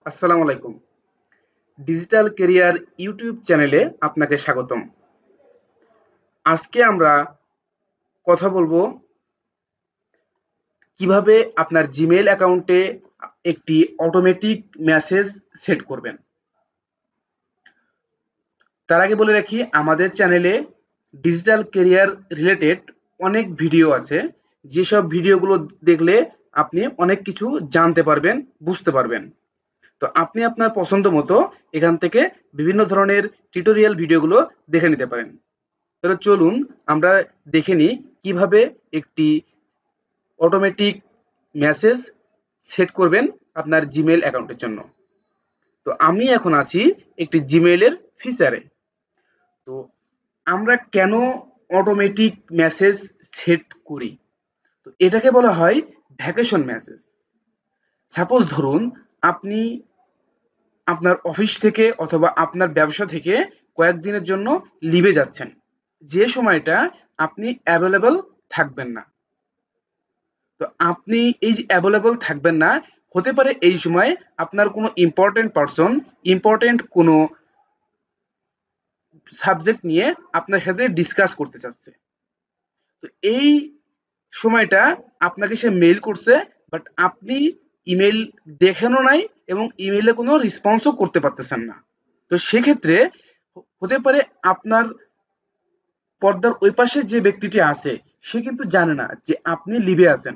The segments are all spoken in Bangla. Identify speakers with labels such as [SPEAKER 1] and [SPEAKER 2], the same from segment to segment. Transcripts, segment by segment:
[SPEAKER 1] আসসালামু আলাইকুম। ডিজিটাল কেরিয়ার ইউটিউব চ্যানেলে আপনাকে স্বাগতম। আজকে আমরা কথা বলবো কিভাবে আপনার জিমেইল অ্যাকাউন্টে একটি অটোমেটিক মেসেজ সেট করবেন। তার আগে বলে রাখি, আমাদের চ্যানেলে ডিজিটাল কেরিয়ার রিলেটেড অনেক ভিডিও আছে, যেসব ভিডিওগুলো দেখলে আপনি অনেক কিছু জানতে পারবেন, বুঝতে পারবেন। তো আপনি আপনার পছন্দ মতো এখান থেকে বিভিন্ন ধরনের টিউটোরিয়াল ভিডিওগুলো দেখে নিতে পারেন। তাহলে চলুন আমরা দেখে নিই কিভাবে একটি অটোমেটিক মেসেজ সেট করবেন আপনার জিমেইল অ্যাকাউন্টের জন্য। তো আমি এখন আছি একটি জিমেইলের ফিচারে। তো আমরা কেন অটোমেটিক মেসেজ সেট করি? তো এটাকে বলা হয় ভ্যাকেশন মেসেজ। সাপোজ ধরুন, আপনি আপনার অফিস থেকে অথবা আপনার ব্যবসা থেকে কয়েকদিনের জন্য লিভে যাচ্ছেন, যে সময়টা আপনি অ্যাভেলেবল থাকবেন না। তো আপনি এই যে অ্যাভেলেবল থাকবেন না, হতে পারে এই সময় আপনার কোনো ইম্পর্টেন্ট পারসন ইম্পর্টেন্ট কোনো সাবজেক্ট নিয়ে আপনার সাথে ডিসকাস করতে চাচ্ছে। তো এই সময়টা আপনাকে সে মেইল করছে, বাট আপনি ইমেইল দেখেনও নাই এবং ইমেইলে কোনো রেসপন্সও করতে পারতেছেন না। তো সেক্ষেত্রে হতে পারে আপনার পর্দার ওই পাশে যে ব্যক্তিটি আছে, সে কিন্তু জানে না যে আপনি লিভে আছেন।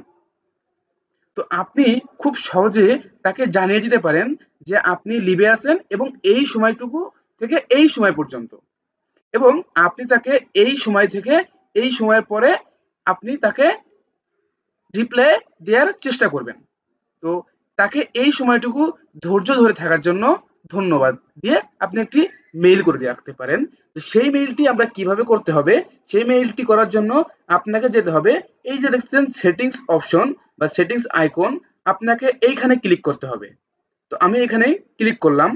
[SPEAKER 1] তো আপনি খুব সহজে তাকে জানিয়ে দিতে পারেন যে আপনি লিভে আছেন এবং এই সময়টুকু থেকে এই সময় পর্যন্ত, এবং আপনি তাকে এই সময় থেকে এই সময়ের পরে আপনি তাকে রিপ্লাই দেওয়ার চেষ্টা করবেন। তো তাকে এই সময়টুকু ধৈর্য ধরে থাকার জন্য ধন্যবাদ দিয়ে আপনি একটি মেইল করে দিয়ে রাখতে পারেন। তো সেই মেইলটি আমরা কিভাবে করতে হবে, সেই মেইলটি করার জন্য আপনাকে যেতে হবে, এই যে দেখছেন সেটিংস অপশন বা সেটিংস আইকন, আপনাকে এইখানে ক্লিক করতে হবে। তো আমি এখানে ক্লিক করলাম।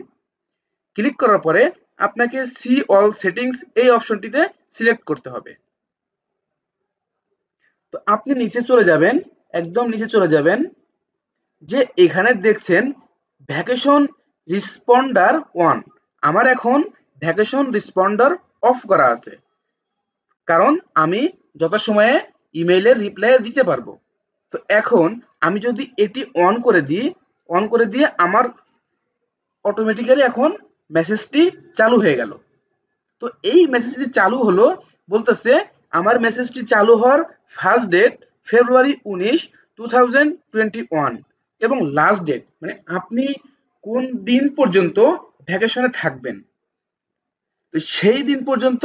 [SPEAKER 1] ক্লিক করার পরে আপনাকে সি অল সেটিংস এই অপশনটিতে সিলেক্ট করতে হবে। তো আপনি নিচে চলে যাবেন, একদম নিচে চলে যাবেন, যে এখানে দেখছেন ভ্যাকেশন রিসপন্ডার ওয়ান। আমার এখন ভ্যাকেশন রিসপন্ডার অফ করা আছে, কারণ আমি যথাসময়ে ইমেইলের রিপ্লাই দিতে পারবো। তো এখন আমি যদি এটি অন করে দিই, অন করে দিয়ে আমার অটোমেটিক্যালি এখন মেসেজটি চালু হয়ে গেল। তো এই মেসেজটি চালু হলো বলতেছে আমার মেসেজটি চালু হওয়ার ফার্স্ট ডেট February 19, 2021, এবং লাস্ট ডেট মানে আপনি কোন দিন পর্যন্ত ভ্যাকেশনে থাকবেন, তো সেই দিন পর্যন্ত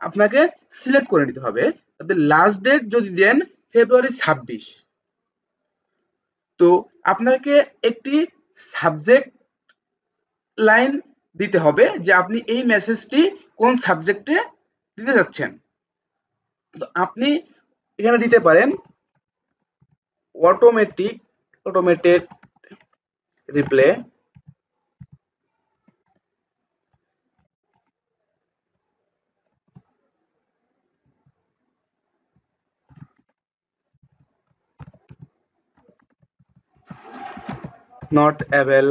[SPEAKER 1] আপনাকে সিলেক্ট করে নিতে হবে। তবে লাস্ট ডেট যদি দেন February 26, তো আপনাকে একটি সাবজেক্ট লাইন দিতে হবে যে আপনি এই মেসেজটি কোন সাবজেক্টে দিতে যাচ্ছেন। তো আপনি এখানে দিতে পারেন অটোমেটেড রিপ্লে নট অ্যাভেল।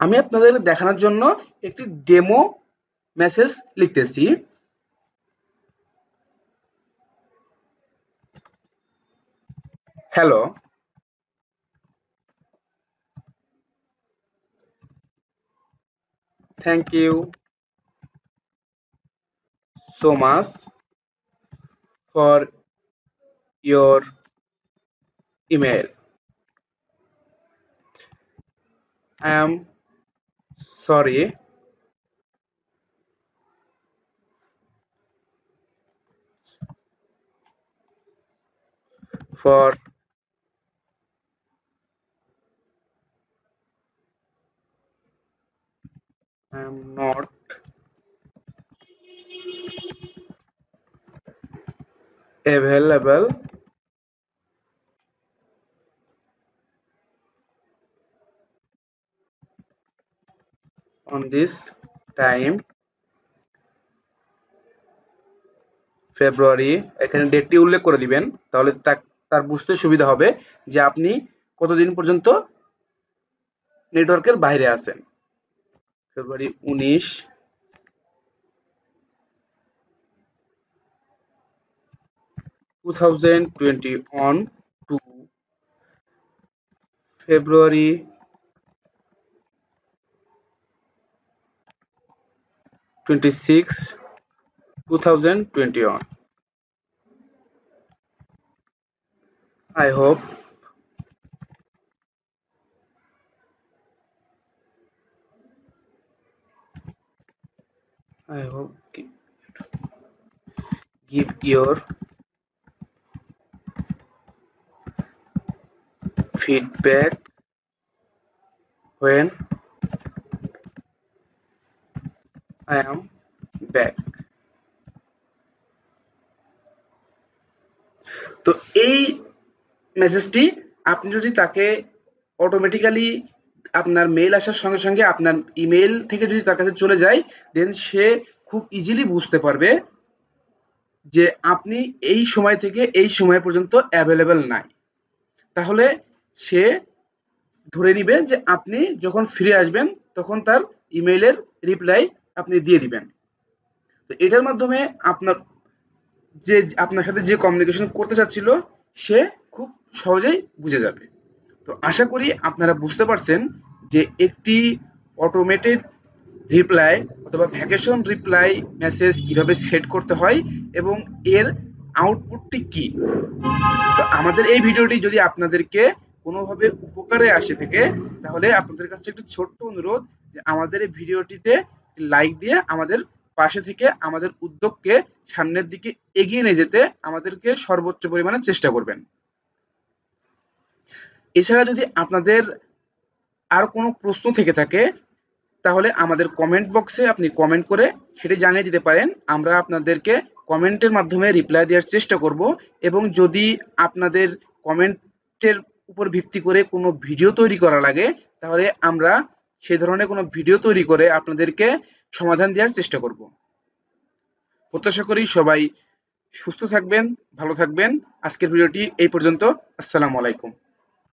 [SPEAKER 1] আমি আপনাদের দেখানোর জন্য একটি ডেমো মেসেজ লিখতেছি। Hello, thank you so much for your email. I am sorry for I am not available on this time February, এখানে ডেটটি উল্লেখ করে দিবেন, তাহলে তার বুঝতে সুবিধা হবে যে আপনি কতদিন পর্যন্ত নেটওয়ার্কের বাইরে আছেন। ফেব্রুয়ারি 19, 2021 to February 26, 2021. I hope I hope give your feedback when I am back. তো এই মেসেজটি আপনি যদি তাকে অটোমেটিক্যালি আপনার মেইল আসার সঙ্গে সঙ্গে আপনার ইমেইল থেকে যদি তার কাছে চলে যায়, দেন সে খুব ইজিলি বুঝতে পারবে যে আপনি এই সময় থেকে এই সময় পর্যন্ত অ্যাভেলেবেল নাই। তাহলে সে ধরে নিবে যে আপনি যখন ফিরে আসবেন তখন তার ইমেইলের রিপ্লাই আপনি দিয়ে দিবেন। তো এটার মাধ্যমে আপনার যে আপনার সাথে যে কমিউনিকেশন করতে চাচ্ছিল সে খুব সহজেই বুঝে যাবে। তো আশা করি আপনারা বুঝতে পারছেন যে একটি অটোমেটেড রিপ্লাই অথবা ভ্যাকেশন রিপ্লাই মেসেজ কিভাবে সেট করতে হয় এবং এর আউটপুটটি কি। তো আমাদের এই ভিডিওটি যদি আপনাদেরকে কোনোভাবে উপকারে আসে থাকে তাহলে আপনাদের কাছে একটু ছোট্ট অনুরোধ যে আমাদের এই ভিডিওটিতে লাইক দিয়ে আমাদের পাশে থেকে আমাদের উদ্যোগকে সামনের দিকে এগিয়ে নিয়ে যেতে আমাদেরকে সর্বোচ্চ পরিমাণে চেষ্টা করবেন। এছাড়া যদি আপনাদের আর কোনো প্রশ্ন থেকে থাকে তাহলে আমাদের কমেন্ট বক্সে আপনি কমেন্ট করে সেটি জানিয়ে দিতে পারেন। আমরা আপনাদেরকে কমেন্টের মাধ্যমে রিপ্লাই দেওয়ার চেষ্টা করব এবং যদি আপনাদের কমেন্টের উপর ভিত্তি করে কোনো ভিডিও তৈরি করা লাগে তাহলে আমরা সেই ধরনের কোনো ভিডিও তৈরি করে আপনাদেরকে সমাধান দেওয়ার চেষ্টা করব। প্রত্যাশা করি সবাই সুস্থ থাকবেন, ভালো থাকবেন। আজকের ভিডিওটি এই পর্যন্ত। আসসালামু আলাইকুম।